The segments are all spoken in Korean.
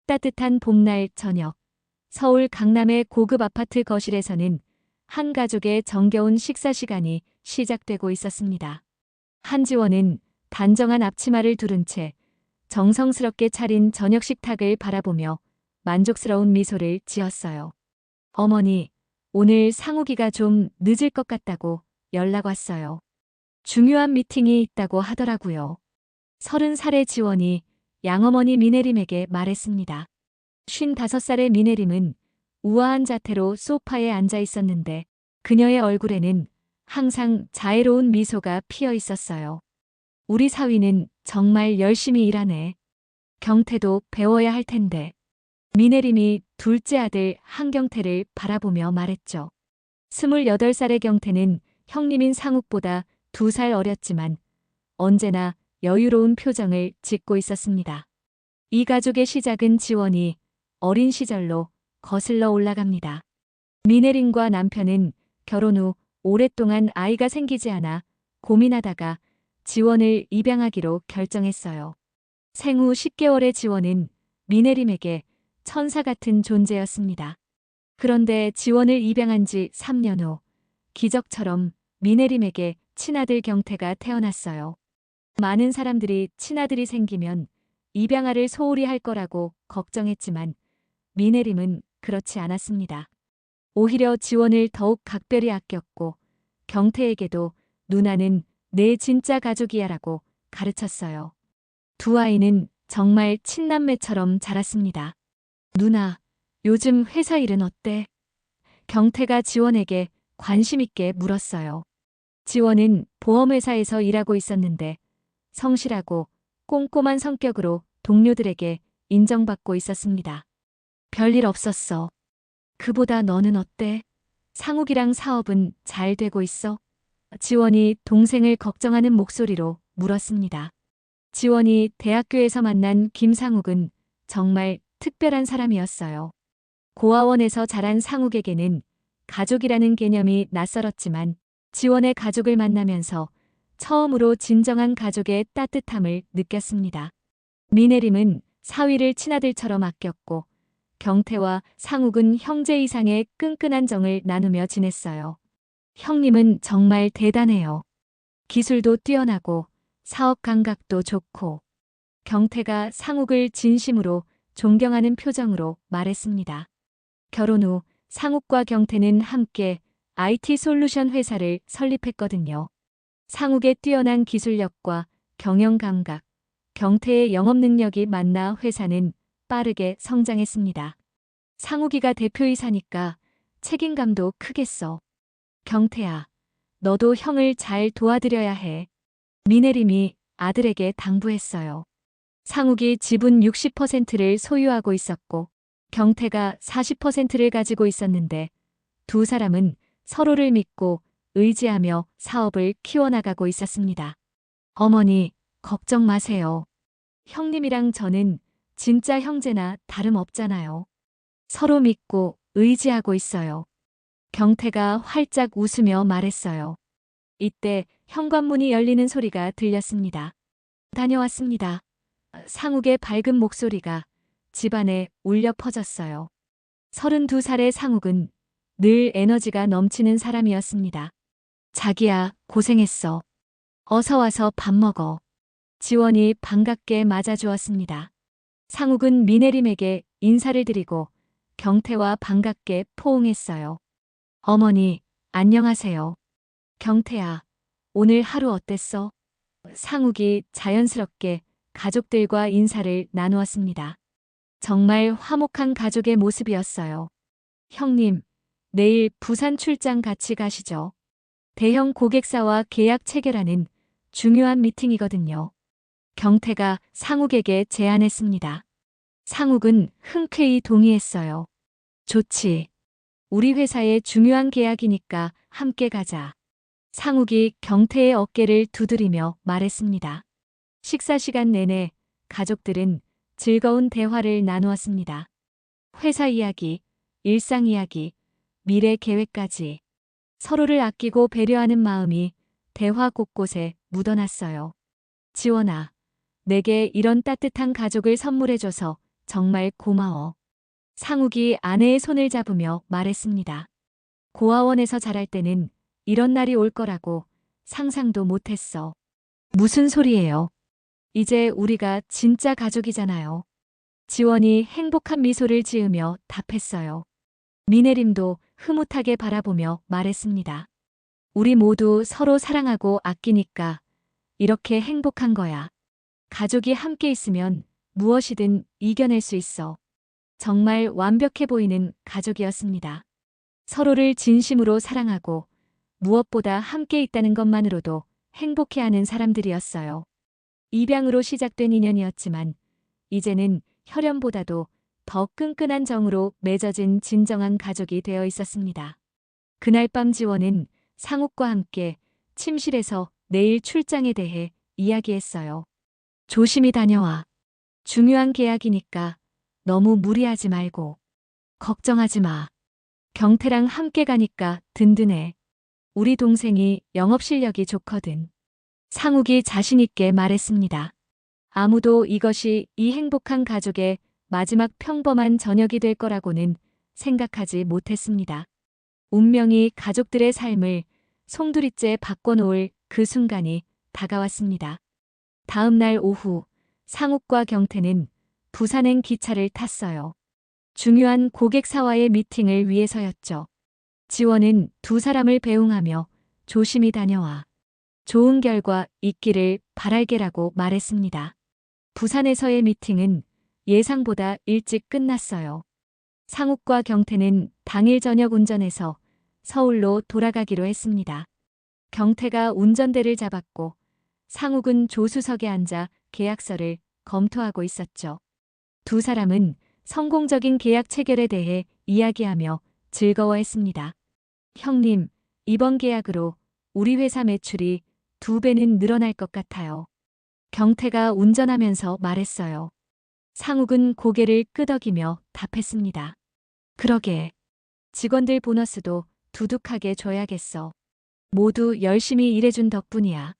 따뜻한 봄날 저녁, 서울 강남의 고급 아파트 거실에서는 한 가족의 정겨운 식사 시간이 시작되고 있었습니다. 한지원은 단정한 앞치마를 두른 채 정성스럽게 차린 저녁 식탁을 바라보며 만족스러운 미소를 지었어요. 어머니, 오늘 상욱이가 좀 늦을 것 같다고 연락 왔어요. 중요한 미팅이 있다고 하더라고요. 30살의 지원이 양어머니 미네림에게 말했습니다. 55살의 미네림은 우아한 자태로 소파에 앉아 있었는데 그녀의 얼굴에는 항상 자애로운 미소가 피어 있었어요. 우리 사위는 정말 열심히 일하네. 경태도 배워야 할 텐데. 미네림이 둘째 아들 한경태를 바라보며 말했죠. 28살의 경태는 형님인 상욱보다 2살 어렸지만 언제나 여유로운 표정을 짓고 있었습니다. 이 가족의 시작은 지원이 어린 시절로 거슬러 올라갑니다. 미네림과 남편은 결혼 후 오랫동안 아이가 생기지 않아 고민하다가 지원을 입양하기로 결정했어요. 생후 10개월의 지원은 미네림에게 천사 같은 존재였습니다. 그런데 지원을 입양한 지 3년 후 기적처럼 미네림에게 친아들 경태가 태어났어요. 많은 사람들이 친아들이 생기면 입양아를 소홀히 할 거라고 걱정했지만 미네림은 그렇지 않았습니다. 오히려 지원을 더욱 각별히 아꼈고 경태에게도 누나는 내 진짜 가족이야라고 가르쳤어요. 두 아이는 정말 친남매처럼 자랐습니다. 누나, 요즘 회사 일은 어때? 경태가 지원에게 관심 있게 물었어요. 지원은 보험회사에서 일하고 있었는데 성실하고 꼼꼼한 성격으로 동료들에게 인정받고 있었습니다. 별일 없었어. 그보다 너는 어때? 상욱이랑 사업은 잘 되고 있어? 지원이 동생을 걱정하는 목소리로 물었습니다. 지원이 대학교에서 만난 김상욱은 정말 특별한 사람이었어요. 고아원에서 자란 상욱에게는 가족이라는 개념이 낯설었지만 지원의 가족을 만나면서 처음으로 진정한 가족의 따뜻함을 느꼈습니다. 미네림은 사위를 친아들처럼 아꼈고 경태와 상욱은 형제 이상의 끈끈한 정을 나누며 지냈어요. 형님은 정말 대단해요. 기술도 뛰어나고 사업 감각도 좋고. 경태가 상욱을 진심으로 존경하는 표정으로 말했습니다. 결혼 후 상욱과 경태는 함께 IT 솔루션 회사를 설립했거든요. 상욱의 뛰어난 기술력과 경영 감각, 경태의 영업 능력이 만나 회사는 빠르게 성장했습니다. 상욱이가 대표이사니까 책임감도 크겠어. 경태야, 너도 형을 잘 도와드려야 해. 미네림이 아들에게 당부했어요. 상욱이 지분 60%를 소유하고 있었고 경태가 40%를 가지고 있었는데 두 사람은 서로를 믿고 의지하며 사업을 키워나가고 있었습니다. 어머니, 걱정 마세요. 형님이랑 저는 진짜 형제나 다름없잖아요. 서로 믿고 의지하고 있어요. 경태가 활짝 웃으며 말했어요. 이때 현관문이 열리는 소리가 들렸습니다. 다녀왔습니다. 상욱의 밝은 목소리가 집안에 울려 퍼졌어요. 32살의 상욱은 늘 에너지가 넘치는 사람이었습니다. 자기야, 고생했어. 어서 와서 밥 먹어. 지원이 반갑게 맞아주었습니다. 상욱은 미네림에게 인사를 드리고 경태와 반갑게 포옹했어요. 어머니, 안녕하세요. 경태야, 오늘 하루 어땠어? 상욱이 자연스럽게 가족들과 인사를 나누었습니다. 정말 화목한 가족의 모습이었어요. 형님, 내일 부산 출장 같이 가시죠. 대형 고객사와 계약 체결하는 중요한 미팅이거든요. 경태가 상욱에게 제안했습니다. 상욱은 흔쾌히 동의했어요. 좋지. 우리 회사의 중요한 계약이니까 함께 가자. 상욱이 경태의 어깨를 두드리며 말했습니다. 식사 시간 내내 가족들은 즐거운 대화를 나누었습니다. 회사 이야기, 일상 이야기, 미래 계획까지 서로를 아끼고 배려하는 마음이 대화 곳곳에 묻어났어요. 지원아, 내게 이런 따뜻한 가족을 선물해줘서 정말 고마워. 상욱이 아내의 손을 잡으며 말했습니다. 고아원에서 자랄 때는 이런 날이 올 거라고 상상도 못했어. 무슨 소리예요? 이제 우리가 진짜 가족이잖아요. 지원이 행복한 미소를 지으며 답했어요. 미네림도 흐뭇하게 바라보며 말했습니다. 우리 모두 서로 사랑하고 아끼니까 이렇게 행복한 거야. 가족이 함께 있으면 무엇이든 이겨낼 수 있어. 정말 완벽해 보이는 가족이었습니다. 서로를 진심으로 사랑하고 무엇보다 함께 있다는 것만으로도 행복해하는 사람들이었어요. 입양으로 시작된 인연이었지만 이제는 혈연보다도 더 끈끈한 정으로 맺어진 진정한 가족이 되어 있었습니다. 그날 밤 지원은 상욱과 함께 침실에서 내일 출장에 대해 이야기했어요. 조심히 다녀와. 중요한 계약이니까 너무 무리하지 말고. 걱정하지 마. 경태랑 함께 가니까 든든해. 우리 동생이 영업 실력이 좋거든. 상욱이 자신있게 말했습니다. 아무도 이것이 이 행복한 가족의 마지막 평범한 저녁이 될 거라고는 생각하지 못했습니다. 운명이 가족들의 삶을 송두리째 바꿔놓을 그 순간이 다가왔습니다. 다음 날 오후 상욱과 경태는 부산행 기차를 탔어요. 중요한 고객사와의 미팅을 위해서였죠. 지원은 두 사람을 배웅하며 조심히 다녀와. 좋은 결과 있기를 바랄게라고 말했습니다. 부산에서의 미팅은 예상보다 일찍 끝났어요. 상욱과 경태는 당일 저녁 운전해서 서울로 돌아가기로 했습니다. 경태가 운전대를 잡았고 상욱은 조수석에 앉아 계약서를 검토하고 있었죠. 두 사람은 성공적인 계약 체결에 대해 이야기하며 즐거워했습니다. 형님, 이번 계약으로 우리 회사 매출이 2배는 늘어날 것 같아요. 경태가 운전하면서 말했어요. 상욱은 고개를 끄덕이며 답했습니다. 그러게. 직원들 보너스도 두둑하게 줘야겠어. 모두 열심히 일해준 덕분이야.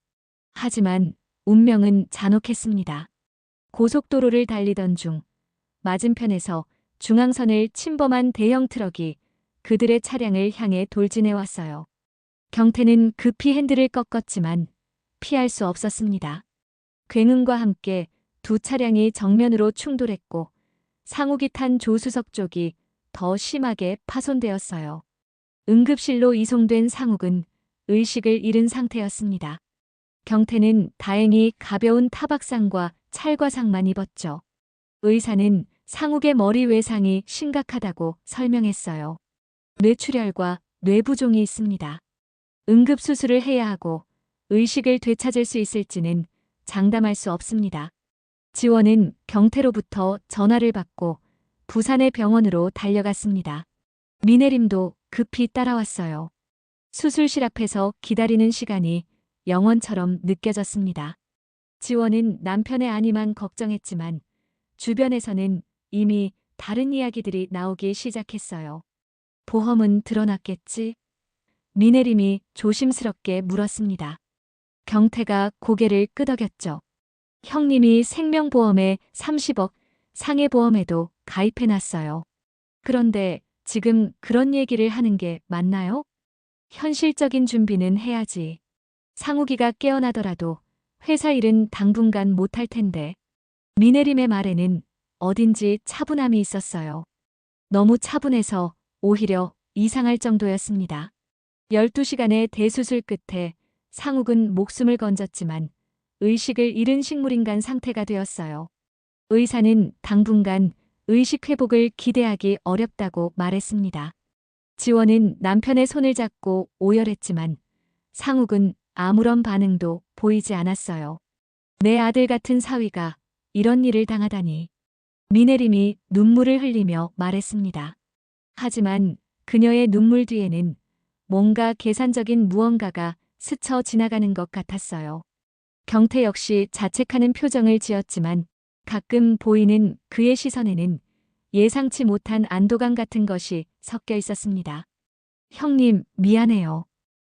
하지만 운명은 잔혹했습니다. 고속도로를 달리던 중 맞은편에서 중앙선을 침범한 대형 트럭이 그들의 차량을 향해 돌진해 왔어요. 경태는 급히 핸들을 꺾었지만 피할 수 없었습니다. 굉음과 함께 두 차량이 정면으로 충돌했고 상욱이 탄 조수석 쪽이 더 심하게 파손되었어요. 응급실로 이송된 상욱은 의식을 잃은 상태였습니다. 경태는 다행히 가벼운 타박상과 찰과상만 입었죠. 의사는 상욱의 머리 외상이 심각하다고 설명했어요. 뇌출혈과 뇌부종이 있습니다. 응급수술을 해야 하고 의식을 되찾을 수 있을지는 장담할 수 없습니다. 지원은 경태로부터 전화를 받고 부산의 병원으로 달려갔습니다. 미네림도 급히 따라왔어요. 수술실 앞에서 기다리는 시간이 영원처럼 느껴졌습니다. 지원은 남편의 안위만 걱정했지만 주변에서는 이미 다른 이야기들이 나오기 시작했어요. 보험은 들어놨겠지? 미네림이 조심스럽게 물었습니다. 경태가 고개를 끄덕였죠. 형님이 생명보험에 30억, 상해보험에도 가입해놨어요. 그런데 지금 그런 얘기를 하는 게 맞나요? 현실적인 준비는 해야지. 상욱이가 깨어나더라도 회사 일은 당분간 못할 텐데. 미네림의 말에는 어딘지 차분함이 있었어요. 너무 차분해서 오히려 이상할 정도였습니다. 12시간의 대수술 끝에 상욱은 목숨을 건졌지만 의식을 잃은 식물인간 상태가 되었어요. 의사는 당분간 의식 회복을 기대하기 어렵다고 말했습니다. 지원은 남편의 손을 잡고 오열했지만 상욱은 아무런 반응도 보이지 않았어요. 내 아들 같은 사위가 이런 일을 당하다니. 미네림이 눈물을 흘리며 말했습니다. 하지만 그녀의 눈물 뒤에는 뭔가 계산적인 무언가가 스쳐 지나가는 것 같았어요. 경태 역시 자책하는 표정을 지었지만 가끔 보이는 그의 시선에는 예상치 못한 안도감 같은 것이 섞여 있었습니다. 형님, 미안해요.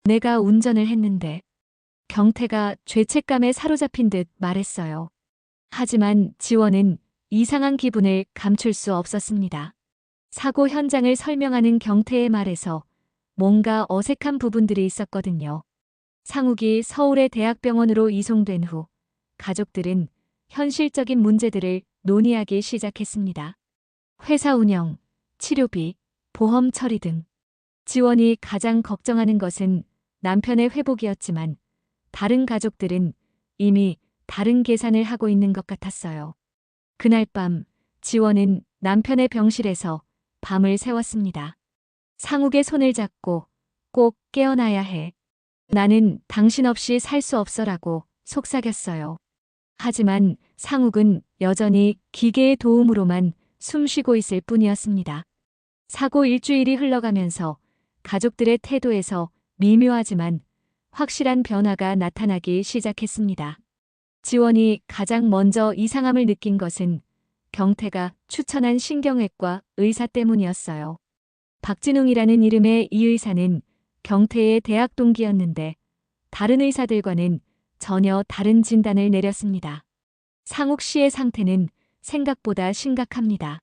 내가 운전을 했는데. 경태가 죄책감에 사로잡힌 듯 말했어요. 하지만 지원은 이상한 기분을 감출 수 없었습니다. 사고 현장을 설명하는 경태의 말에서 뭔가 어색한 부분들이 있었거든요. 상욱이 서울의 대학병원으로 이송된 후 가족들은 현실적인 문제들을 논의하기 시작했습니다. 회사 운영, 치료비, 보험 처리 등. 지원이 가장 걱정하는 것은 남편의 회복이었지만 다른 가족들은 이미 다른 계산을 하고 있는 것 같았어요. 그날 밤 지원은 남편의 병실에서 밤을 새웠습니다. 상욱의 손을 잡고 꼭 깨어나야 해. 나는 당신 없이 살 수 없어라고 속삭였어요. 하지만 상욱은 여전히 기계의 도움으로만 숨쉬고 있을 뿐이었습니다. 사고 일주일이 흘러가면서 가족들의 태도에서 미묘하지만 확실한 변화가 나타나기 시작했습니다. 지원이 가장 먼저 이상함을 느낀 것은 경태가 추천한 신경외과 의사 때문이었어요. 박진웅이라는 이름의 이 의사는 경태의 대학 동기였는데 다른 의사들과는 전혀 다른 진단을 내렸습니다. 상욱 씨의 상태는 생각보다 심각합니다.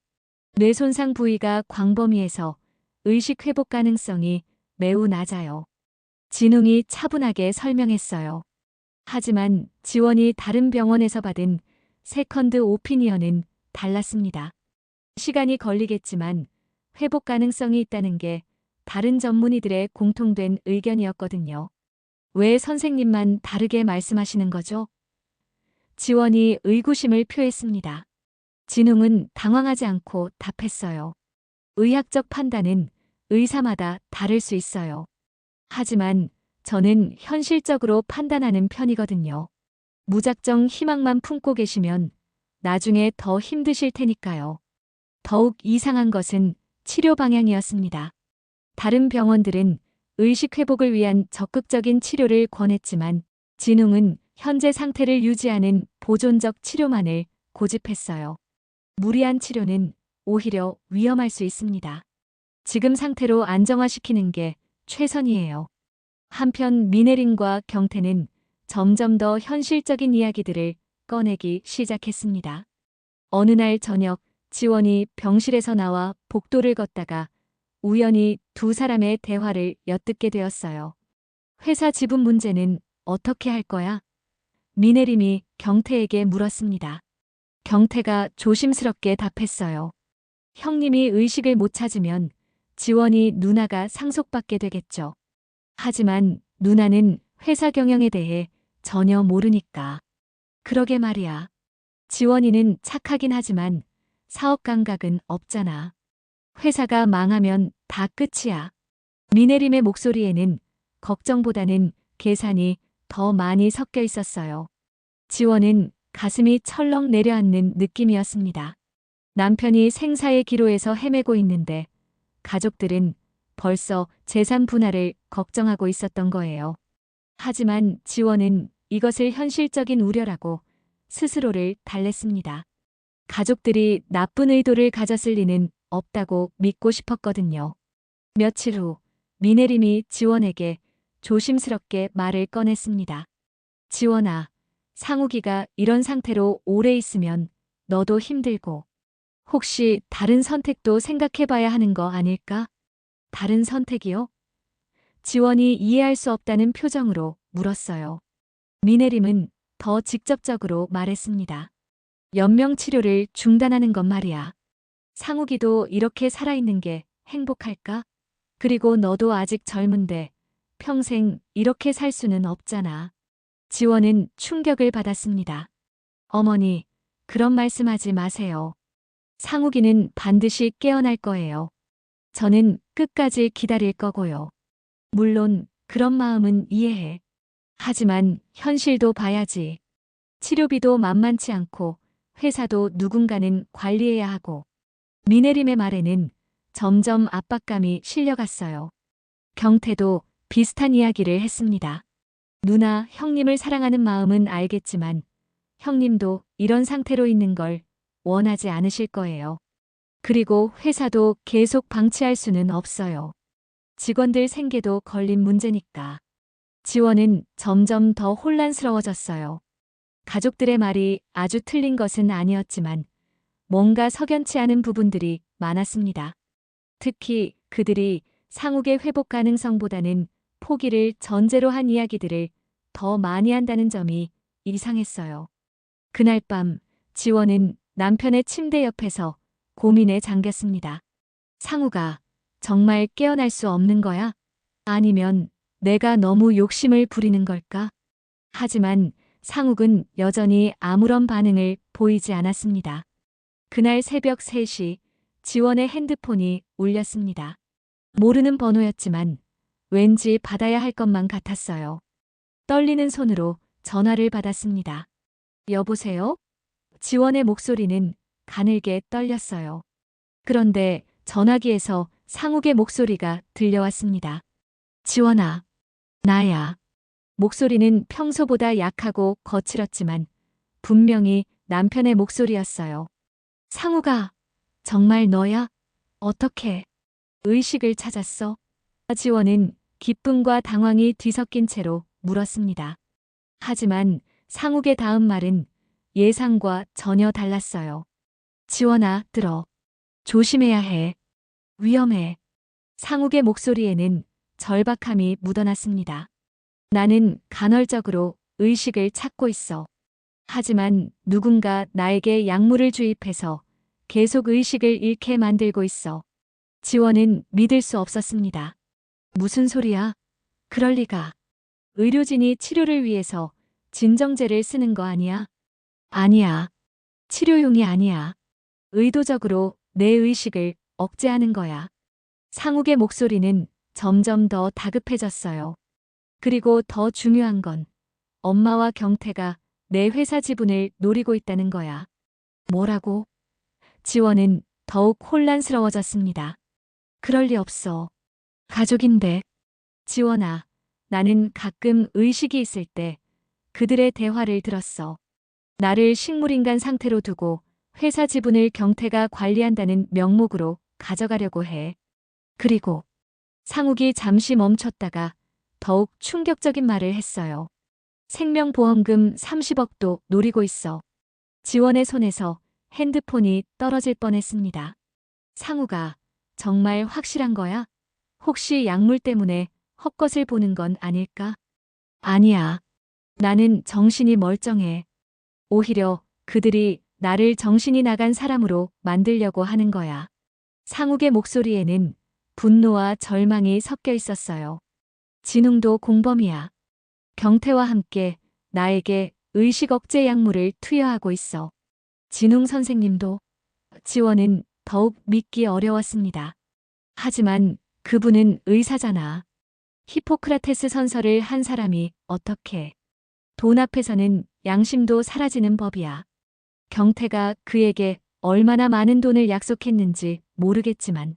뇌 손상 부위가 광범위해서 의식 회복 가능성이 매우 낮아요. 진웅이 차분하게 설명했어요. 하지만 지원이 다른 병원에서 받은 세컨드 오피니언은 달랐습니다. 시간이 걸리겠지만 회복 가능성이 있다는 게 다른 전문의들의 공통된 의견이었거든요. 왜 선생님만 다르게 말씀하시는 거죠? 지원이 의구심을 표했습니다. 진웅은 당황하지 않고 답했어요. 의학적 판단은 의사마다 다를 수 있어요. 하지만 저는 현실적으로 판단하는 편이거든요. 무작정 희망만 품고 계시면 나중에 더 힘드실 테니까요. 더욱 이상한 것은 치료 방향이었습니다. 다른 병원들은 의식 회복을 위한 적극적인 치료를 권했지만 진웅은 현재 상태를 유지하는 보존적 치료만을 고집했어요. 무리한 치료는 오히려 위험할 수 있습니다. 지금 상태로 안정화시키는 게 최선이에요. 한편 미네린과 경태는 점점 더 현실적인 이야기들을 꺼내기 시작했습니다. 어느 날 저녁 지원이 병실에서 나와 복도를 걷다가 우연히 두 사람의 대화를 엿듣게 되었어요. 회사 지분 문제는 어떻게 할 거야? 미네림이 경태에게 물었습니다. 경태가 조심스럽게 답했어요. 형님이 의식을 못 찾으면 지원이 누나가 상속받게 되겠죠. 하지만 누나는 회사 경영에 대해 전혀 모르니까. 그러게 말이야. 지원이는 착하긴 하지만 사업 감각은 없잖아. 회사가 망하면 다 끝이야. 미네림의 목소리에는 걱정보다는 계산이 더 많이 섞여 있었어요. 지원은 가슴이 철렁 내려앉는 느낌이었습니다. 남편이 생사의 기로에서 헤매고 있는데 가족들은 벌써 재산 분할을 걱정하고 있었던 거예요. 하지만 지원은 이것을 현실적인 우려라고 스스로를 달랬습니다. 가족들이 나쁜 의도를 가졌을 리는 없다고 믿고 싶었거든요. 며칠 후 미네림이 지원에게 조심스럽게 말을 꺼냈습니다. 지원아, 상욱이가 이런 상태로 오래 있으면 너도 힘들고 혹시 다른 선택도 생각해봐야 하는 거 아닐까? 다른 선택이요? 지원이 이해할 수 없다는 표정으로 물었어요. 미네림은 더 직접적으로 말했습니다. 연명 치료를 중단하는 건 말이야. 상욱이도 이렇게 살아있는 게 행복할까? 그리고 너도 아직 젊은데 평생 이렇게 살 수는 없잖아. 지원은 충격을 받았습니다. 어머니, 그런 말씀하지 마세요. 상욱이는 반드시 깨어날 거예요. 저는 끝까지 기다릴 거고요. 물론 그런 마음은 이해해. 하지만 현실도 봐야지. 치료비도 만만치 않고 회사도 누군가는 관리해야 하고. 미네림의 말에는 점점 압박감이 실려갔어요. 경태도 비슷한 이야기를 했습니다. 누나, 형님을 사랑하는 마음은 알겠지만 형님도 이런 상태로 있는 걸 원하지 않으실 거예요. 그리고 회사도 계속 방치할 수는 없어요. 직원들 생계도 걸린 문제니까. 지원은 점점 더 혼란스러워졌어요. 가족들의 말이 아주 틀린 것은 아니었지만 뭔가 석연치 않은 부분들이 많았습니다. 특히 그들이 상욱의 회복 가능성보다는 포기를 전제로 한 이야기들을 더 많이 한다는 점이 이상했어요. 그날 밤 지원은 남편의 침대 옆에서 고민에 잠겼습니다. 상우가 정말 깨어날 수 없는 거야? 아니면 내가 너무 욕심을 부리는 걸까? 하지만 상욱은 여전히 아무런 반응을 보이지 않았습니다. 그날 새벽 3시 지원의 핸드폰이 울렸습니다. 모르는 번호였지만 왠지 받아야 할 것만 같았어요. 떨리는 손으로 전화를 받았습니다. 여보세요? 지원의 목소리는 가늘게 떨렸어요. 그런데 전화기에서 상욱의 목소리가 들려왔습니다. 지원아, 나야. 목소리는 평소보다 약하고 거칠었지만 분명히 남편의 목소리였어요. 상욱아, 정말 너야? 어떻게? 의식을 찾았어? 지원은 기쁨과 당황이 뒤섞인 채로 물었습니다. 하지만 상욱의 다음 말은 예상과 전혀 달랐어요. 지원아, 들어. 조심해야 해. 위험해. 상욱의 목소리에는 절박함이 묻어났습니다. 나는 간헐적으로 의식을 찾고 있어. 하지만 누군가 나에게 약물을 주입해서 계속 의식을 잃게 만들고 있어. 지원은 믿을 수 없었습니다. 무슨 소리야? 그럴 리가. 의료진이 치료를 위해서 진정제를 쓰는 거 아니야? 아니야. 치료용이 아니야. 의도적으로 내 의식을 억제하는 거야. 상욱의 목소리는 점점 더 다급해졌어요. 그리고 더 중요한 건 엄마와 경태가 내 회사 지분을 노리고 있다는 거야. 뭐라고? 지원은 더욱 혼란스러워졌습니다. 그럴 리 없어. 가족인데. 지원아, 나는 가끔 의식이 있을 때 그들의 대화를 들었어. 나를 식물인간 상태로 두고 회사 지분을 경태가 관리한다는 명목으로 가져가려고 해. 그리고 상욱이 잠시 멈췄다가 더욱 충격적인 말을 했어요. 생명보험금 30억도 노리고 있어. 지원의 손에서 핸드폰이 떨어질 뻔했습니다. 상우가 정말 확실한 거야? 혹시 약물 때문에 헛것을 보는 건 아닐까? 아니야. 나는 정신이 멀쩡해. 오히려 그들이 나를 정신이 나간 사람으로 만들려고 하는 거야. 상욱의 목소리에는 분노와 절망이 섞여 있었어요. 진웅도 공범이야. 경태와 함께 나에게 의식 억제 약물을 투여하고 있어. 진웅 선생님도. 지원은 더욱 믿기 어려웠습니다. 하지만 그분은 의사잖아. 히포크라테스 선서를 한 사람이 어떻게. 돈 앞에서는 양심도 사라지는 법이야. 경태가 그에게 얼마나 많은 돈을 약속했는지 모르겠지만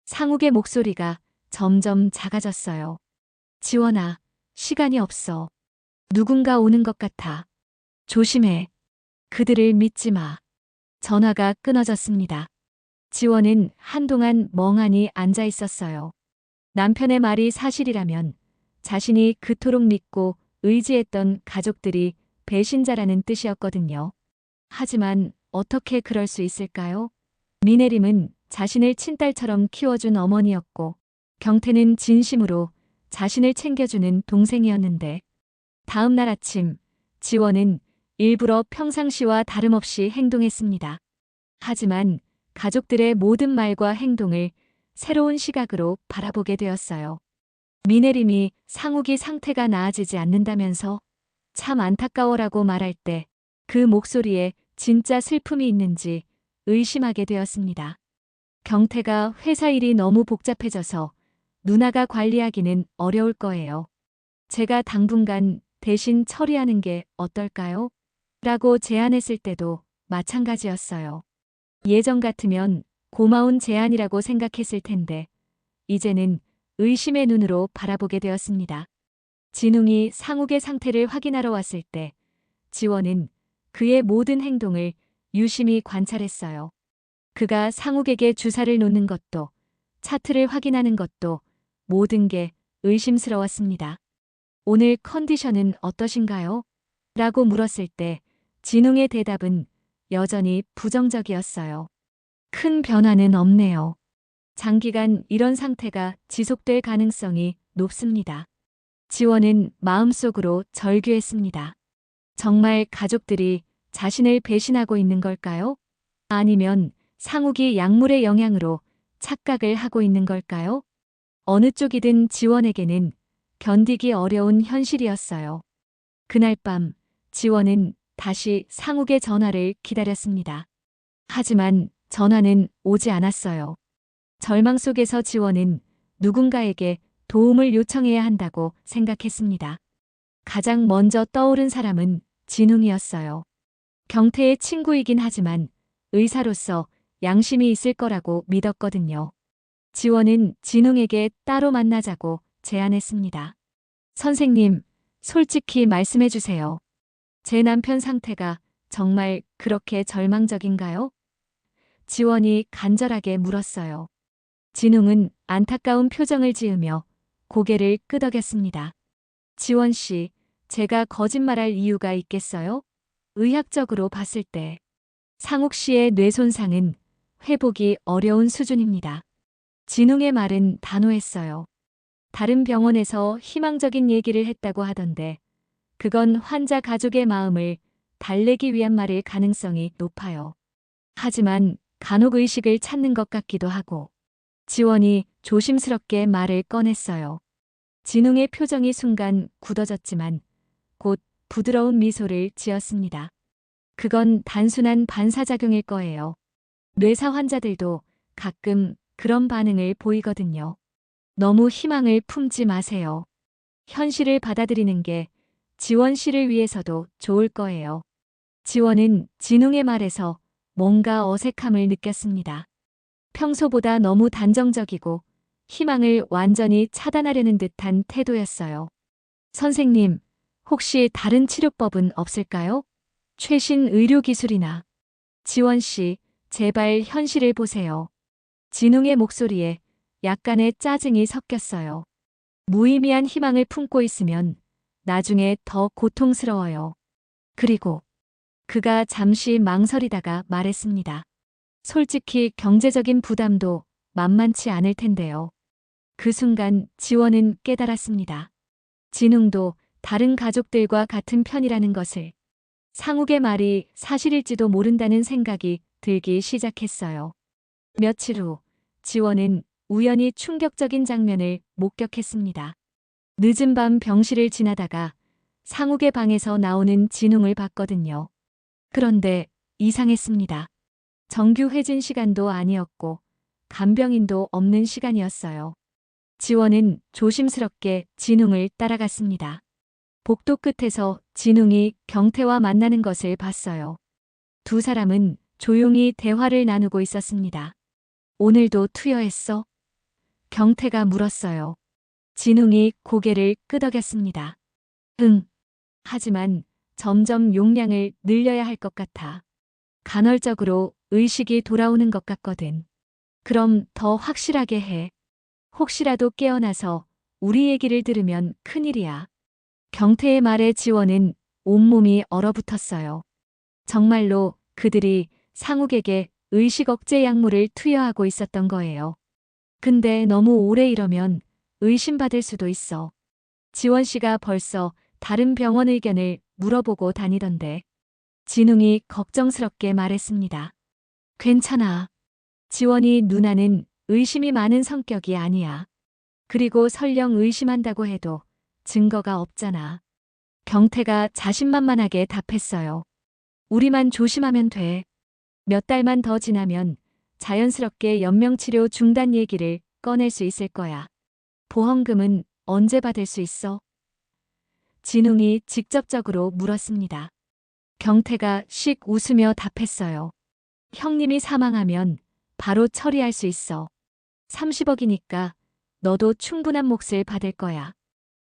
상욱의 목소리가 점점 작아졌어요. 지원아, 시간이 없어. 누군가 오는 것 같아. 조심해. 그들을 믿지 마. 전화가 끊어졌습니다. 지원은 한동안 멍하니 앉아 있었어요. 남편의 말이 사실이라면 자신이 그토록 믿고 의지했던 가족들이 배신자라는 뜻이었거든요. 하지만 어떻게 그럴 수 있을까요? 미네림은 자신을 친딸처럼 키워준 어머니였고 경태는 진심으로 자신을 챙겨주는 동생이었는데 다음 날 아침 지원은 일부러 평상시와 다름없이 행동했습니다. 하지만 가족들의 모든 말과 행동을 새로운 시각으로 바라보게 되었어요. 미네림이 상욱이 상태가 나아지지 않는다면서 참 안타까워라고 말할 때 그 목소리에 진짜 슬픔이 있는지 의심하게 되었습니다. 경태가 회사 일이 너무 복잡해져서 누나가 관리하기는 어려울 거예요. 제가 당분간 대신 처리하는 게 어떨까요? 라고 제안했을 때도 마찬가지였어요. 예전 같으면 고마운 제안이라고 생각했을 텐데 이제는 의심의 눈으로 바라보게 되었습니다. 진웅이 상욱의 상태를 확인하러 왔을 때 지원은 그의 모든 행동을 유심히 관찰했어요. 그가 상욱에게 주사를 놓는 것도 차트를 확인하는 것도 모든 게 의심스러웠습니다. 오늘 컨디션은 어떠신가요? 라고 물었을 때 진웅의 대답은 여전히 부정적이었어요. 큰 변화는 없네요. 장기간 이런 상태가 지속될 가능성이 높습니다. 지원은 마음속으로 절규했습니다. 정말 가족들이 자신을 배신하고 있는 걸까요? 아니면 상욱이 약물의 영향으로 착각을 하고 있는 걸까요? 어느 쪽이든 지원에게는 견디기 어려운 현실이었어요. 그날 밤 지원은 다시 상욱의 전화를 기다렸습니다. 하지만 전화는 오지 않았어요. 절망 속에서 지원은 누군가에게 도움을 요청해야 한다고 생각했습니다. 가장 먼저 떠오른 사람은 진웅이었어요. 경태의 친구이긴 하지만 의사로서 양심이 있을 거라고 믿었거든요. 지원은 진웅에게 따로 만나자고 제안했습니다. 선생님, 솔직히 말씀해 주세요. 제 남편 상태가 정말 그렇게 절망적인가요? 지원이 간절하게 물었어요. 진웅은 안타까운 표정을 지으며 고개를 끄덕였습니다. 지원 씨, 제가 거짓말할 이유가 있겠어요? 의학적으로 봤을 때 상욱 씨의 뇌 손상은 회복이 어려운 수준입니다. 진웅의 말은 단호했어요. 다른 병원에서 희망적인 얘기를 했다고 하던데 그건 환자 가족의 마음을 달래기 위한 말일 가능성이 높아요. 하지만 간혹의식을 찾는 것 같기도 하고 지원이 조심스럽게 말을 꺼냈어요. 진웅의 표정이 순간 굳어졌지만 곧 부드러운 미소를 지었습니다. 그건 단순한 반사작용일 거예요. 뇌사 환자들도 가끔 그런 반응을 보이거든요. 너무 희망을 품지 마세요. 현실을 받아들이는 게 지원 씨를 위해서도 좋을 거예요. 지원은 진웅의 말에서 뭔가 어색함을 느꼈습니다. 평소보다 너무 단정적이고 희망을 완전히 차단하려는 듯한 태도였어요. 선생님, 혹시 다른 치료법은 없을까요? 최신 의료기술이나. 지원 씨, 제발 현실을 보세요. 진웅의 목소리에 약간의 짜증이 섞였어요. 무의미한 희망을 품고 있으면 나중에 더 고통스러워요. 그리고 그가 잠시 망설이다가 말했습니다. 솔직히 경제적인 부담도 만만치 않을 텐데요. 그 순간 지원은 깨달았습니다. 진웅도 다른 가족들과 같은 편이라는 것을. 상욱의 말이 사실일지도 모른다는 생각이 들기 시작했어요. 며칠 후 지원은 우연히 충격적인 장면을 목격했습니다. 늦은 밤 병실을 지나다가 상욱의 방에서 나오는 진웅을 봤거든요. 그런데 이상했습니다. 정규 회진 시간도 아니었고 간병인도 없는 시간이었어요. 지원은 조심스럽게 진웅을 따라갔습니다. 복도 끝에서 진웅이 경태와 만나는 것을 봤어요. 두 사람은 조용히 대화를 나누고 있었습니다. 오늘도 투여했어? 경태가 물었어요. 진웅이 고개를 끄덕였습니다. 응. 하지만 점점 용량을 늘려야 할 것 같아. 간헐적으로 의식이 돌아오는 것 같거든. 그럼 더 확실하게 해. 혹시라도 깨어나서 우리 얘기를 들으면 큰일이야. 경태의 말에 지원은 온몸이 얼어붙었어요. 정말로 그들이 상욱에게 의식 억제 약물을 투여하고 있었던 거예요. 근데 너무 오래 이러면 의심받을 수도 있어. 지원 씨가 벌써 다른 병원 의견을 물어보고 다니던데. 진웅이 걱정스럽게 말했습니다. 괜찮아. 지원이 누나는 의심이 많은 성격이 아니야. 그리고 설령 의심한다고 해도 증거가 없잖아. 경태가 자신만만하게 답했어요. 우리만 조심하면 돼. 몇 달만 더 지나면 자연스럽게 연명치료 중단 얘기를 꺼낼 수 있을 거야. 보험금은 언제 받을 수 있어? 진웅이 직접적으로 물었습니다. 경태가 씩 웃으며 답했어요. 형님이 사망하면 바로 처리할 수 있어. 30억이니까 너도 충분한 몫을 받을 거야.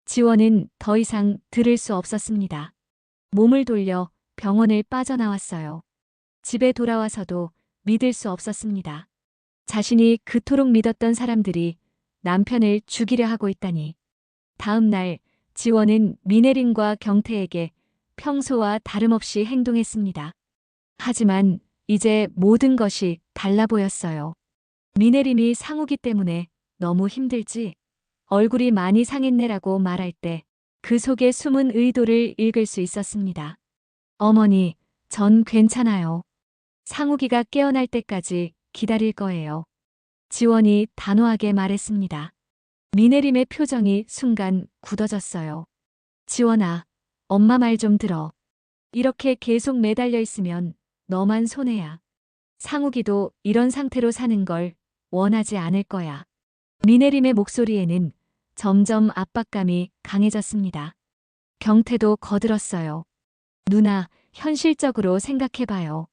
지원은 더 이상 들을 수 없었습니다. 몸을 돌려 병원을 빠져나왔어요. 집에 돌아와서도 믿을 수 없었습니다. 자신이 그토록 믿었던 사람들이 남편을 죽이려 하고 있다니. 다음 날 지원은 미네린과 경태에게 평소와 다름없이 행동했습니다. 하지만 이제 모든 것이 달라 보였어요. 미네림이 상욱이 때문에 너무 힘들지? 얼굴이 많이 상했네라고 말할 때 그 속에 숨은 의도를 읽을 수 있었습니다. 어머니, 전 괜찮아요. 상욱이가 깨어날 때까지 기다릴 거예요. 지원이 단호하게 말했습니다. 미네림의 표정이 순간 굳어졌어요. 지원아, 엄마 말 좀 들어. 이렇게 계속 매달려 있으면 너만 손해야. 상욱이도 이런 상태로 사는 걸 원하지 않을 거야. 미네림의 목소리에는 점점 압박감이 강해졌습니다. 경태도 거들었어요. 누나, 현실적으로 생각해봐요.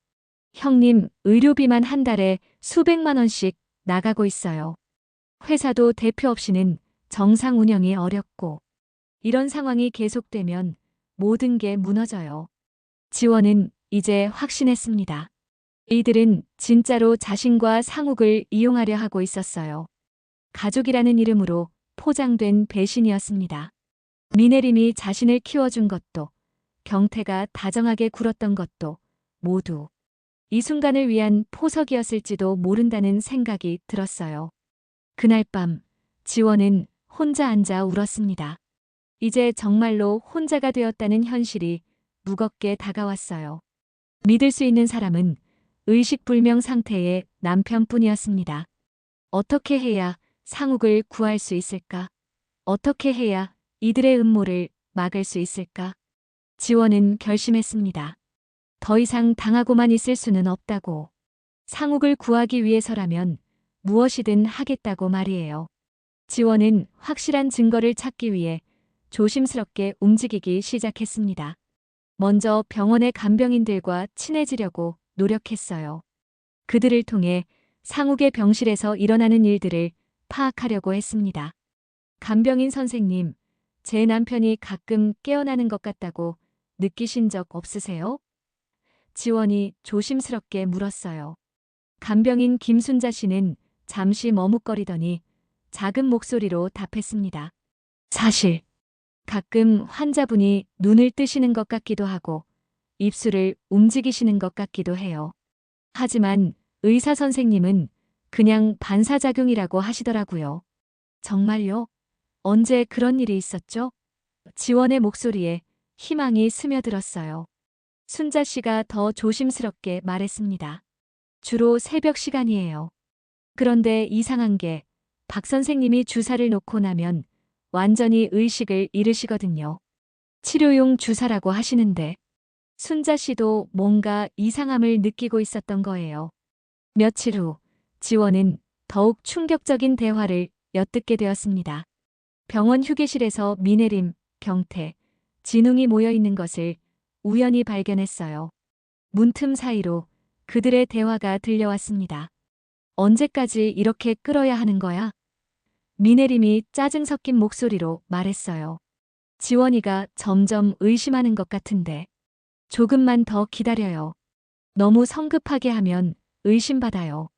형님, 의료비만 한 달에 수백만 원씩 나가고 있어요. 회사도 대표 없이는 정상 운영이 어렵고, 이런 상황이 계속되면 모든 게 무너져요. 지원은 이제 확신했습니다. 이들은 진짜로 자신과 상욱을 이용하려 하고 있었어요. 가족이라는 이름으로 포장된 배신이었습니다. 미네림이 자신을 키워준 것도, 경태가 다정하게 굴었던 것도 모두 이 순간을 위한 포석이었을지도 모른다는 생각이 들었어요. 그날 밤, 지원은 혼자 앉아 울었습니다. 이제 정말로 혼자가 되었다는 현실이 무겁게 다가왔어요. 믿을 수 있는 사람은 의식불명 상태의 남편뿐이었습니다. 어떻게 해야 상욱을 구할 수 있을까? 어떻게 해야 이들의 음모를 막을 수 있을까? 지원은 결심했습니다. 더 이상 당하고만 있을 수는 없다고. 상욱을 구하기 위해서라면 무엇이든 하겠다고 말이에요. 지원은 확실한 증거를 찾기 위해 조심스럽게 움직이기 시작했습니다. 먼저 병원의 간병인들과 친해지려고 노력했어요. 그들을 통해 상욱의 병실에서 일어나는 일들을 파악하려고 했습니다. 간병인 선생님, 제 남편이 가끔 깨어나는 것 같다고 느끼신 적 없으세요? 지원이 조심스럽게 물었어요. 간병인 김순자 씨는 잠시 머뭇거리더니 작은 목소리로 답했습니다. 사실, 가끔 환자분이 눈을 뜨시는 것 같기도 하고 입술을 움직이시는 것 같기도 해요. 하지만 의사 선생님은 그냥 반사작용이라고 하시더라고요. 정말요? 언제 그런 일이 있었죠? 지원의 목소리에 희망이 스며들었어요. 순자 씨가 더 조심스럽게 말했습니다. 주로 새벽 시간이에요. 그런데 이상한 게 박 선생님이 주사를 놓고 나면 완전히 의식을 잃으시거든요. 치료용 주사라고 하시는데 순자 씨도 뭔가 이상함을 느끼고 있었던 거예요. 며칠 후 지원은 더욱 충격적인 대화를 엿듣게 되었습니다. 병원 휴게실에서 미네림, 경태, 진웅이 모여 있는 것을 우연히 발견했어요. 문틈 사이로 그들의 대화가 들려왔습니다. 언제까지 이렇게 끌어야 하는 거야? 미네림이 짜증 섞인 목소리로 말했어요. 지원이가 점점 의심하는 것 같은데 조금만 더 기다려요. 너무 성급하게 하면 의심받아요.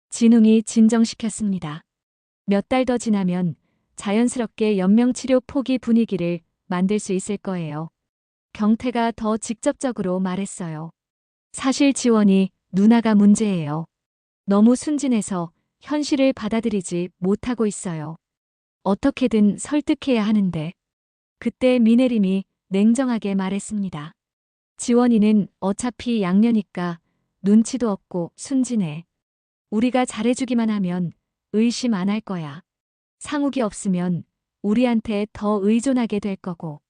진웅이 진정시켰습니다. 몇 달 더 지나면 자연스럽게 연명치료 포기 분위기를 만들 수 있을 거예요. 경태가 더 직접적으로 말했어요. 사실 지원이 누나가 문제예요. 너무 순진해서 현실을 받아들이지 못하고 있어요. 어떻게든 설득해야 하는데. 그때 미네림이 냉정하게 말했습니다. 지원이는 어차피 양녀니까 눈치도 없고 순진해. 우리가 잘해주기만 하면 의심 안 할 거야. 상욱이 없으면 우리한테 더 의존하게 될 거고.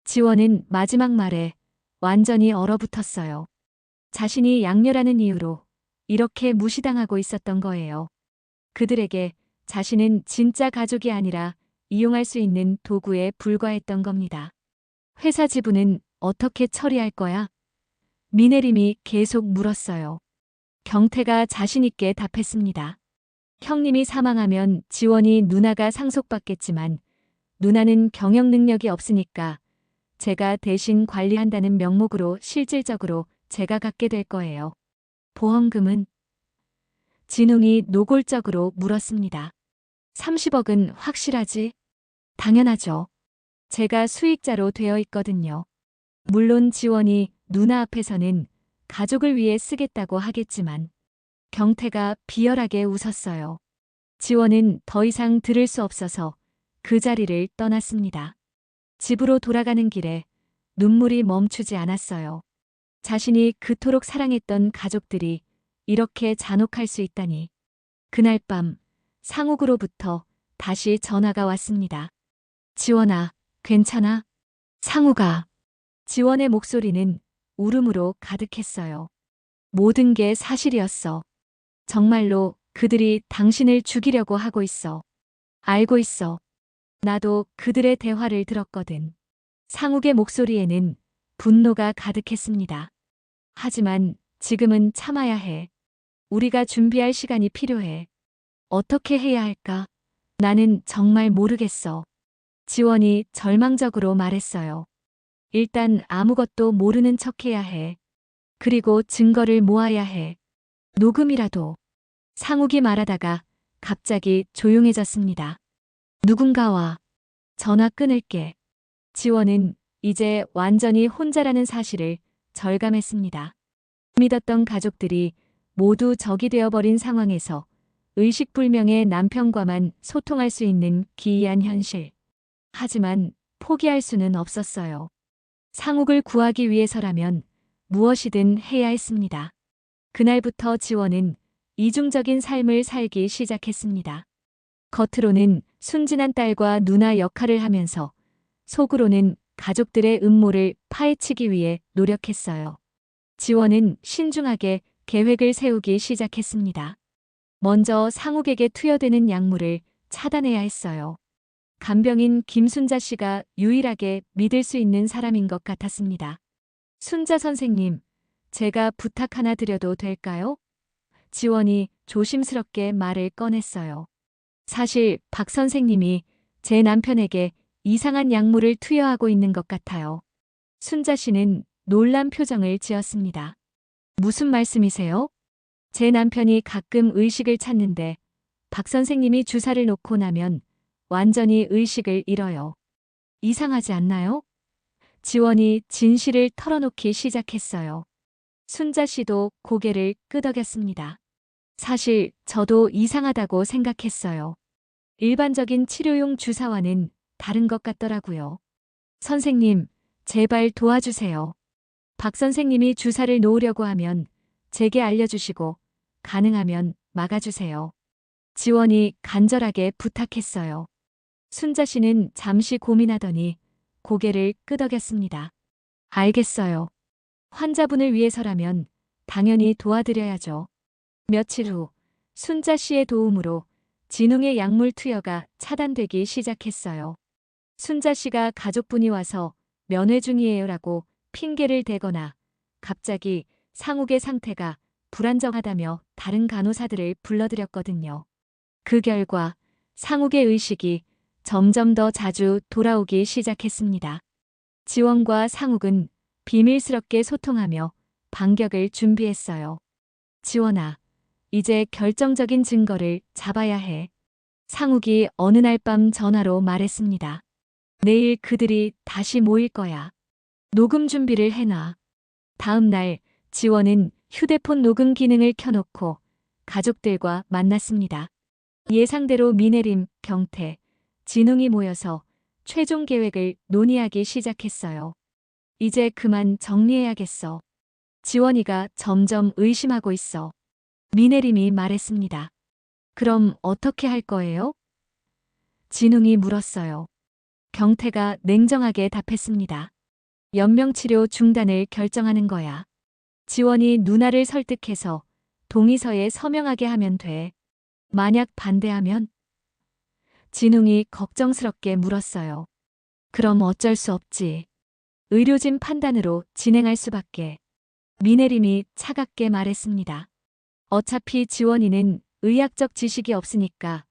지원은 마지막 말에 완전히 얼어붙었어요. 자신이 양녀라는 이유로 이렇게 무시당하고 있었던 거예요. 그들에게 자신은 진짜 가족이 아니라 이용할 수 있는 도구에 불과했던 겁니다. 회사 지분은 어떻게 처리할 거야? 미네림이 계속 물었어요. 경태가 자신 있게 답했습니다. 형님이 사망하면 지원이 누나가 상속받겠지만 누나는 경영 능력이 없으니까 제가 대신 관리한다는 명목으로 실질적으로 제가 갖게 될 거예요. 보험금은? 진웅이 노골적으로 물었습니다. 30억은 확실하지? 당연하죠. 제가 수익자로 되어 있거든요. 물론 지원이 누나 앞에서는 가족을 위해 쓰겠다고 하겠지만 경태가 비열하게 웃었어요. 지원은 더 이상 들을 수 없어서 그 자리를 떠났습니다. 집으로 돌아가는 길에 눈물이 멈추지 않았어요. 자신이 그토록 사랑했던 가족들이 이렇게 잔혹할 수 있다니. 그날 밤 상욱으로부터 다시 전화가 왔습니다. 지원아, 괜찮아? 상욱아. 지원의 목소리는 울음으로 가득했어요. 모든 게 사실이었어. 정말로 그들이 당신을 죽이려고 하고 있어. 알고 있어. 나도 그들의 대화를 들었거든. 상욱의 목소리에는 분노가 가득했습니다. 하지만 지금은 참아야 해. 우리가 준비할 시간이 필요해. 어떻게 해야 할까? 나는 정말 모르겠어. 지원이 절망적으로 말했어요. 일단 아무것도 모르는 척 해야 해. 그리고 증거를 모아야 해. 녹음이라도. 상욱이 말하다가 갑자기 조용해졌습니다. 누군가와 전화 끊을게. 지원은 이제 완전히 혼자라는 사실을 절감했습니다. 믿었던 가족들이 모두 적이 되어버린 상황에서 의식불명의 남편과만 소통할 수 있는 기이한 현실. 하지만 포기할 수는 없었어요. 상욱을 구하기 위해서라면 무엇이든 해야 했습니다. 그날부터 지원은 이중적인 삶을 살기 시작했습니다. 겉으로는 순진한 딸과 누나 역할을 하면서 속으로는 가족들의 음모를 파헤치기 위해 노력했어요. 지원은 신중하게 계획을 세우기 시작했습니다. 먼저 상욱에게 투여되는 약물을 차단해야 했어요. 간병인 김순자 씨가 유일하게 믿을 수 있는 사람인 것 같았습니다. 순자 선생님, 제가 부탁 하나 드려도 될까요? 지원이 조심스럽게 말을 꺼냈어요. 사실 박 선생님이 제 남편에게 이상한 약물을 투여하고 있는 것 같아요. 순자 씨는 놀란 표정을 지었습니다. 무슨 말씀이세요? 제 남편이 가끔 의식을 찾는데 박 선생님이 주사를 놓고 나면 완전히 의식을 잃어요. 이상하지 않나요? 지원이 진실을 털어놓기 시작했어요. 순자 씨도 고개를 끄덕였습니다. 사실 저도 이상하다고 생각했어요. 일반적인 치료용 주사와는 다른 것 같더라고요. 선생님, 제발 도와주세요. 박 선생님이 주사를 놓으려고 하면 제게 알려주시고 가능하면 막아주세요. 지원이 간절하게 부탁했어요. 순자 씨는 잠시 고민하더니 고개를 끄덕였습니다. 알겠어요. 환자분을 위해서라면 당연히 도와드려야죠. 며칠 후 순자 씨의 도움으로 진웅의 약물 투여가 차단되기 시작했어요. 순자 씨가 가족분이 와서 면회 중이에요라고 핑계를 대거나 갑자기 상욱의 상태가 불안정하다며 다른 간호사들을 불러들였거든요. 그 결과 상욱의 의식이 점점 더 자주 돌아오기 시작했습니다. 지원과 상욱은 비밀스럽게 소통하며 반격을 준비했어요. 지원아, 이제 결정적인 증거를 잡아야 해. 상욱이 어느 날 밤 전화로 말했습니다. 내일 그들이 다시 모일 거야. 녹음 준비를 해놔. 다음 날 지원은 휴대폰 녹음 기능을 켜놓고 가족들과 만났습니다. 예상대로 미네림, 경태, 진웅이 모여서 최종 계획을 논의하기 시작했어요. 이제 그만 정리해야겠어. 지원이가 점점 의심하고 있어. 미네림이 말했습니다. 그럼 어떻게 할 거예요? 진웅이 물었어요. 경태가 냉정하게 답했습니다. 연명치료 중단을 결정하는 거야. 지원이 누나를 설득해서 동의서에 서명하게 하면 돼. 만약 반대하면? 진웅이 걱정스럽게 물었어요. 그럼 어쩔 수 없지. 의료진 판단으로 진행할 수밖에. 미네림이 차갑게 말했습니다. 어차피 지원이는 의학적 지식이 없으니까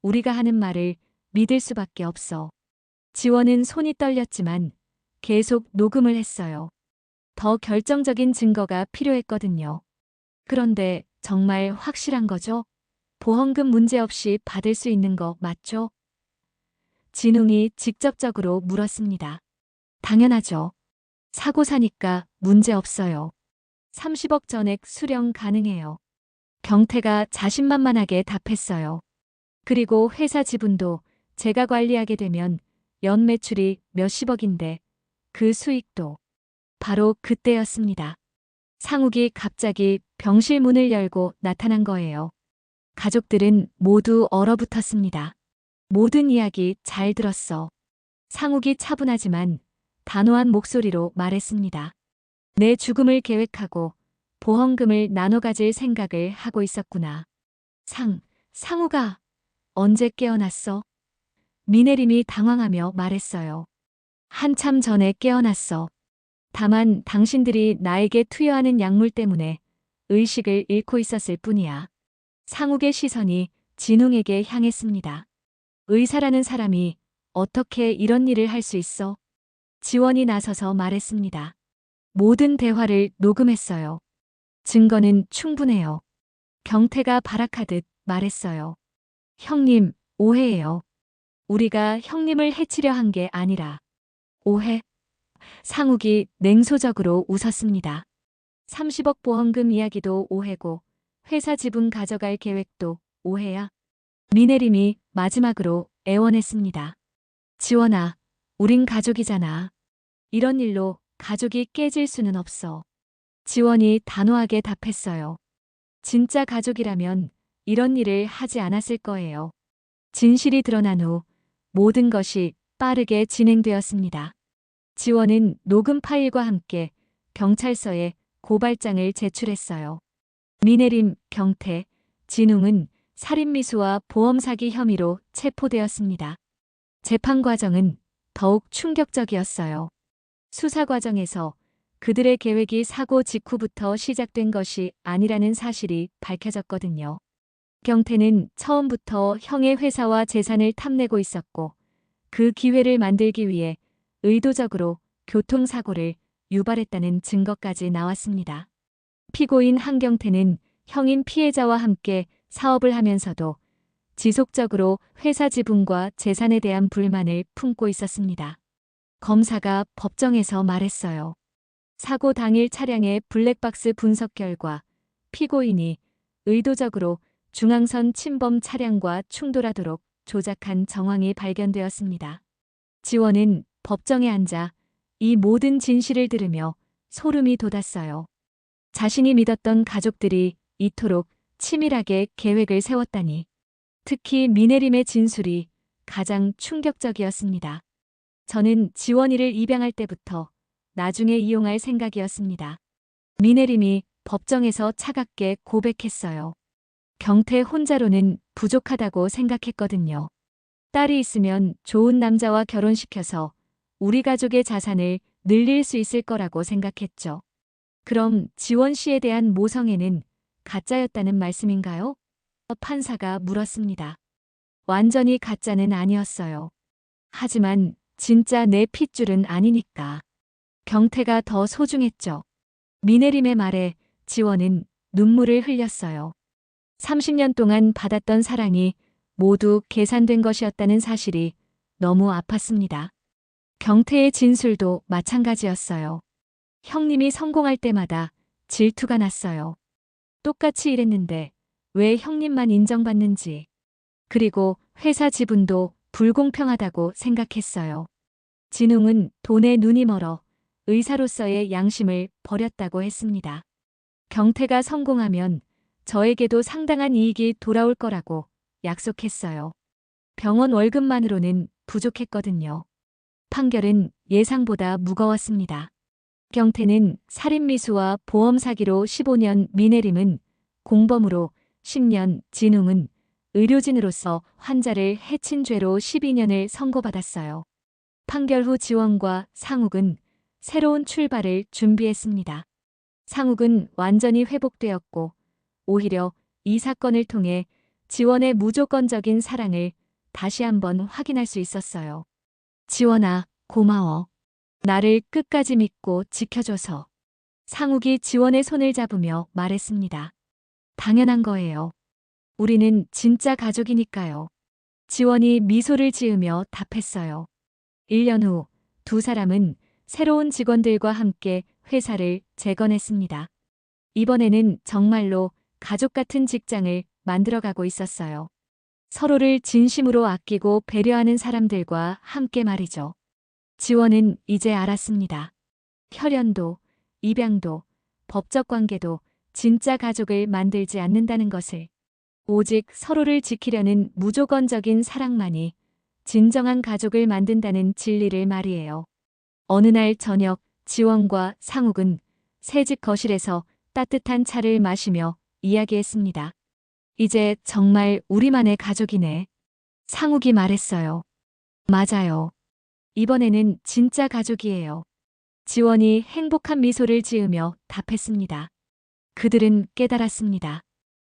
우리가 하는 말을 믿을 수밖에 없어. 지원은 손이 떨렸지만 계속 녹음을 했어요. 더 결정적인 증거가 필요했거든요. 그런데 정말 확실한 거죠? 보험금 문제 없이 받을 수 있는 거 맞죠? 진웅이 직접적으로 물었습니다. 당연하죠. 사고 사니까 문제 없어요. 30억 전액 수령 가능해요. 경태가 자신만만하게 답했어요. 그리고 회사 지분도 제가 관리하게 되면 연 매출이 몇십억인데 그 수익도. 바로 그때였습니다. 상욱이 갑자기 병실 문을 열고 나타난 거예요. 가족들은 모두 얼어붙었습니다. 모든 이야기 잘 들었어. 상욱이 차분하지만 단호한 목소리로 말했습니다. 내 죽음을 계획하고 보험금을 나눠 가질 생각을 하고 있었구나. 상욱아, 언제 깨어났어? 미네림이 당황하며 말했어요. 한참 전에 깨어났어. 다만 당신들이 나에게 투여하는 약물 때문에 의식을 잃고 있었을 뿐이야. 상욱의 시선이 진웅에게 향했습니다. 의사라는 사람이 어떻게 이런 일을 할 수 있어? 지원이 나서서 말했습니다. 모든 대화를 녹음했어요. 증거는 충분해요. 경태가 발악하듯 말했어요. 형님, 오해예요. 우리가 형님을 해치려 한 게 아니라. 오해? 상욱이 냉소적으로 웃었습니다. 30억 보험금 이야기도 오해고 회사 지분 가져갈 계획도 오해야. 미네림이 마지막으로 애원했습니다. 지원아, 우린 가족이잖아. 이런 일로 가족이 깨질 수는 없어. 지원이 단호하게 답했어요. 진짜 가족이라면 이런 일을 하지 않았을 거예요. 진실이 드러난 후 모든 것이 빠르게 진행되었습니다. 지원은 녹음 파일과 함께 경찰서에 고발장을 제출했어요. 미네림, 경태, 진웅은 살인미수와 보험사기 혐의로 체포되었습니다. 재판 과정은 더욱 충격적이었어요. 수사 과정에서 그들의 계획이 사고 직후부터 시작된 것이 아니라는 사실이 밝혀졌거든요. 경태는 처음부터 형의 회사와 재산을 탐내고 있었고 그 기회를 만들기 위해 의도적으로 교통사고를 유발했다는 증거까지 나왔습니다. 피고인 한경태는 형인 피해자와 함께 사업을 하면서도 지속적으로 회사 지분과 재산에 대한 불만을 품고 있었습니다. 검사가 법정에서 말했어요. 사고 당일 차량의 블랙박스 분석 결과 피고인이 의도적으로 중앙선 침범 차량과 충돌하도록 조작한 정황이 발견되었습니다. 지원은 법정에 앉아 이 모든 진실을 들으며 소름이 돋았어요. 자신이 믿었던 가족들이 이토록 치밀하게 계획을 세웠다니. 특히 미네림의 진술이 가장 충격적이었습니다. 저는 지원이를 입양할 때부터 나중에 이용할 생각이었습니다. 미네림이 법정에서 차갑게 고백했어요. 경태 혼자로는 부족하다고 생각했거든요. 딸이 있으면 좋은 남자와 결혼시켜서 우리 가족의 자산을 늘릴 수 있을 거라고 생각했죠. 그럼 지원 씨에 대한 모성애는 가짜였다는 말씀인가요? 판사가 물었습니다. 완전히 가짜는 아니었어요. 하지만 진짜 내 핏줄은 아니니까. 경태가 더 소중했죠. 미네림의 말에 지원은 눈물을 흘렸어요. 30년 동안 받았던 사랑이 모두 계산된 것이었다는 사실이 너무 아팠습니다. 경태의 진술도 마찬가지였어요. 형님이 성공할 때마다 질투가 났어요. 똑같이 일했는데 왜 형님만 인정받는지. 그리고 회사 지분도 불공평하다고 생각했어요. 진웅은 돈에 눈이 멀어 의사로서의 양심을 버렸다고 했습니다. 경태가 성공하면 저에게도 상당한 이익이 돌아올 거라고 약속했어요. 병원 월급만으로는 부족했거든요. 판결은 예상보다 무거웠습니다. 경태는 살인미수와 보험사기로 15년, 미네림은 공범으로 10년, 진웅은 의료진으로서 환자를 해친 죄로 12년을 선고받았어요. 판결 후 지원과 상욱은 새로운 출발을 준비했습니다. 상욱은 완전히 회복되었고 오히려 이 사건을 통해 지원의 무조건적인 사랑을 다시 한번 확인할 수 있었어요. 지원아, 고마워. 나를 끝까지 믿고 지켜줘서. 상욱이 지원의 손을 잡으며 말했습니다. 당연한 거예요. 우리는 진짜 가족이니까요. 지원이 미소를 지으며 답했어요. 1년 후 두 사람은 새로운 직원들과 함께 회사를 재건했습니다. 이번에는 정말로 가족 같은 직장을 만들어가고 있었어요. 서로를 진심으로 아끼고 배려하는 사람들과 함께 말이죠. 지원은 이제 알았습니다. 혈연도, 입양도, 법적 관계도 진짜 가족을 만들지 않는다는 것을. 오직 서로를 지키려는 무조건적인 사랑만이 진정한 가족을 만든다는 진리를 말이에요. 어느 날 저녁 지원과 상욱은 새집 거실에서 따뜻한 차를 마시며 이야기했습니다. 이제 정말 우리만의 가족이네. 상욱이 말했어요. 맞아요. 이번에는 진짜 가족이에요. 지원이 행복한 미소를 지으며 답했습니다. 그들은 깨달았습니다.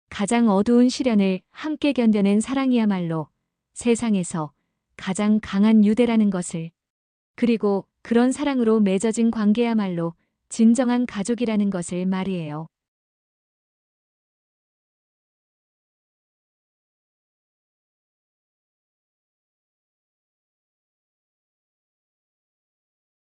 가장 어두운 시련을 함께 견뎌낸 사랑이야말로 세상에서 가장 강한 유대라는 것을. 그리고 그런 사랑으로 맺어진 관계야말로 진정한 가족이라는 것을 말이에요.